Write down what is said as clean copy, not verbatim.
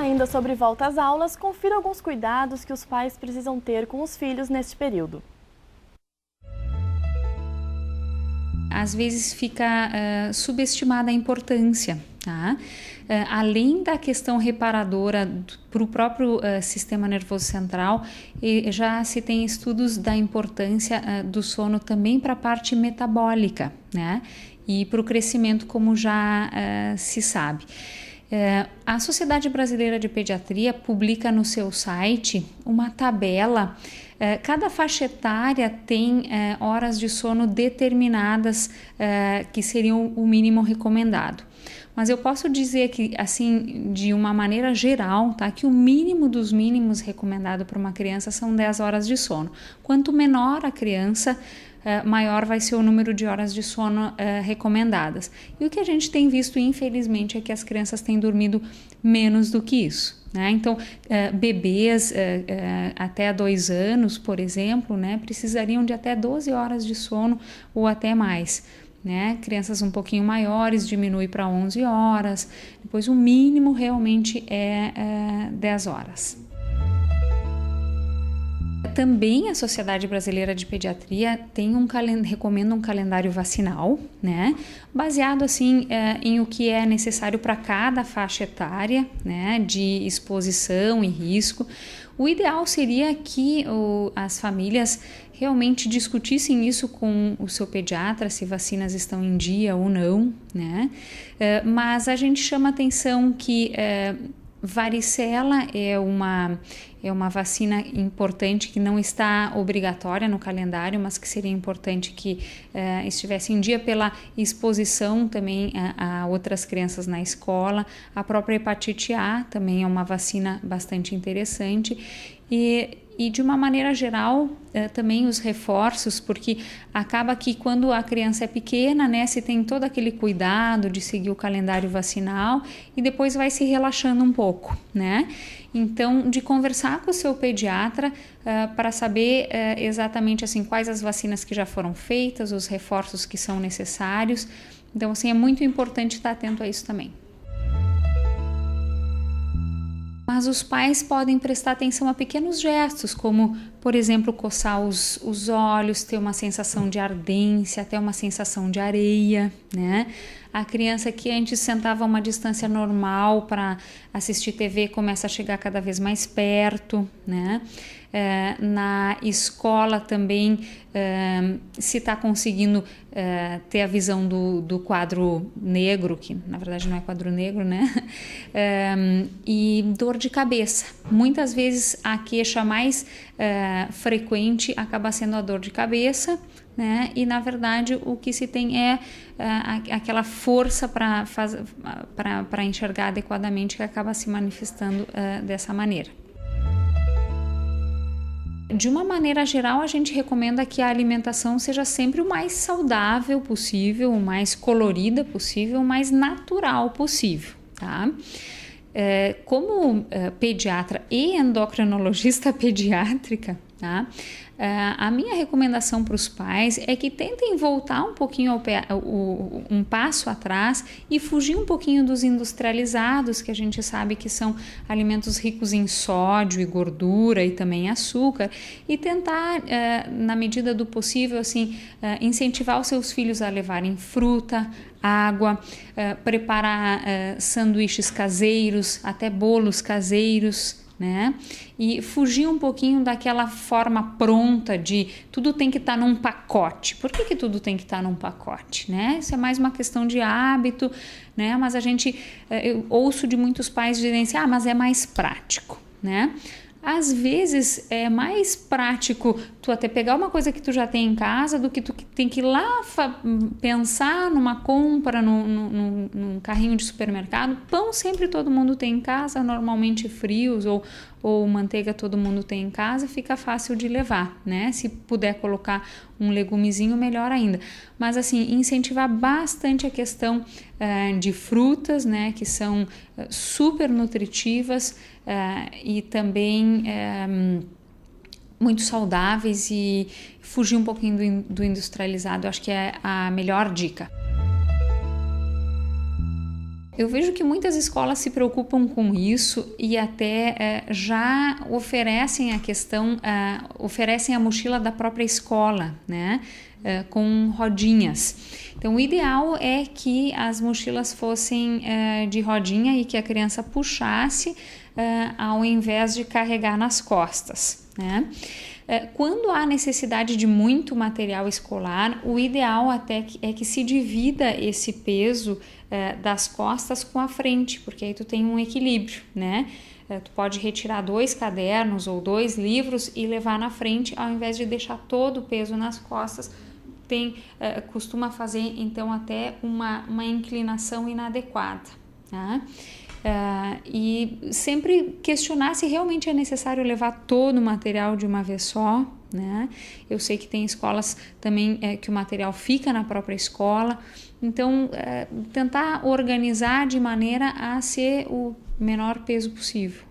Ainda sobre volta às aulas, confira alguns cuidados que os pais precisam ter com os filhos neste período. Às vezes fica subestimada a importância, tá? Além da questão reparadora para o próprio sistema nervoso central, já se tem estudos da importância do sono também para a parte metabólica, né? E para o crescimento, como já se sabe. A Sociedade Brasileira de Pediatria publica no seu site uma tabela. Cada faixa etária tem horas de sono determinadas que seriam o mínimo recomendado. Mas eu posso dizer que, assim, de uma maneira geral, tá, que o mínimo dos mínimos recomendado para uma criança são 10 horas de sono. Quanto menor a criança, maior vai ser o número de horas de sono recomendadas. E o que a gente tem visto, infelizmente, é que as crianças têm dormido menos do que isso, né? Então, bebês até 2 anos, por exemplo, né, precisariam de até 12 horas de sono ou até mais, né? Crianças um pouquinho maiores diminui para 11 horas, depois o mínimo realmente é 10 horas. Também a Sociedade Brasileira de Pediatria recomenda um calendário vacinal, né, baseado assim em o que é necessário para cada faixa etária, né, de exposição e risco. O ideal seria que as famílias realmente discutissem isso com o seu pediatra, se vacinas estão em dia ou não, né, mas a gente chama atenção que varicela é uma vacina importante que não está obrigatória no calendário, mas que seria importante que estivesse em dia pela exposição também a outras crianças na escola. A própria hepatite A também é uma vacina bastante interessante. E de uma maneira geral, também os reforços, porque acaba que quando a criança é pequena, né, se tem todo aquele cuidado de seguir o calendário vacinal e depois vai se relaxando um pouco, né? Então, de conversar com o seu pediatra para saber exatamente assim, quais as vacinas que já foram feitas, os reforços que são necessários. Então, assim, é muito importante estar atento a isso também. Mas os pais podem prestar atenção a pequenos gestos, como, por exemplo, coçar os olhos, ter uma sensação de ardência, até uma sensação de areia, né? A criança que antes sentava a uma distância normal para assistir TV começa a chegar cada vez mais perto, né? Na escola também, se está conseguindo ter a visão do quadro negro, que na verdade não é quadro negro, né? E dor de cabeça. Muitas vezes a queixa mais frequente acaba sendo a dor de cabeça, né? E na verdade o que se tem é aquela força para enxergar adequadamente que acaba se manifestando dessa maneira. De uma maneira geral, a gente recomenda que a alimentação seja sempre o mais saudável possível, o mais colorida possível, o mais natural possível, tá? Como pediatra e endocrinologista pediátrica, tá? A minha recomendação para os pais é que tentem voltar um pouquinho um passo atrás e fugir um pouquinho dos industrializados, que a gente sabe que são alimentos ricos em sódio e gordura e também açúcar, e tentar, na medida do possível, assim, incentivar os seus filhos a levarem fruta, água, preparar sanduíches caseiros, até bolos caseiros, né? E fugir um pouquinho daquela forma pronta de tudo tem que estar num pacote. Por que tudo tem que estar num pacote, né? Isso é mais uma questão de hábito, né? Mas eu ouço de muitos pais dizerem assim, mas é mais prático, né? Às vezes é mais prático tu até pegar uma coisa que tu já tem em casa do que tu tem que ir lá pensar numa compra num carrinho de supermercado. Pão sempre todo mundo tem em casa, normalmente frios ou manteiga todo mundo tem em casa, fica fácil de levar, né? Se puder colocar um legumezinho, melhor ainda. Mas assim, incentivar bastante a questão de frutas, né? Que são super nutritivas e também muito saudáveis, e fugir um pouquinho do industrializado, acho que é a melhor dica. Eu vejo que muitas escolas se preocupam com isso e até já oferecem oferecem a mochila da própria escola, né? Com rodinhas. Então, o ideal é que as mochilas fossem de rodinha e que a criança puxasse ao invés de carregar nas costas, né? Quando há necessidade de muito material escolar, o ideal até é que se divida esse peso das costas com a frente, porque aí tu tem um equilíbrio, né? Tu pode retirar 2 cadernos ou 2 livros e levar na frente, ao invés de deixar todo o peso nas costas. Costuma fazer então até uma inclinação inadequada, tá? E sempre questionar se realmente é necessário levar todo o material de uma vez só, né? Eu sei que tem escolas também que o material fica na própria escola, então tentar organizar de maneira a ser o menor peso possível.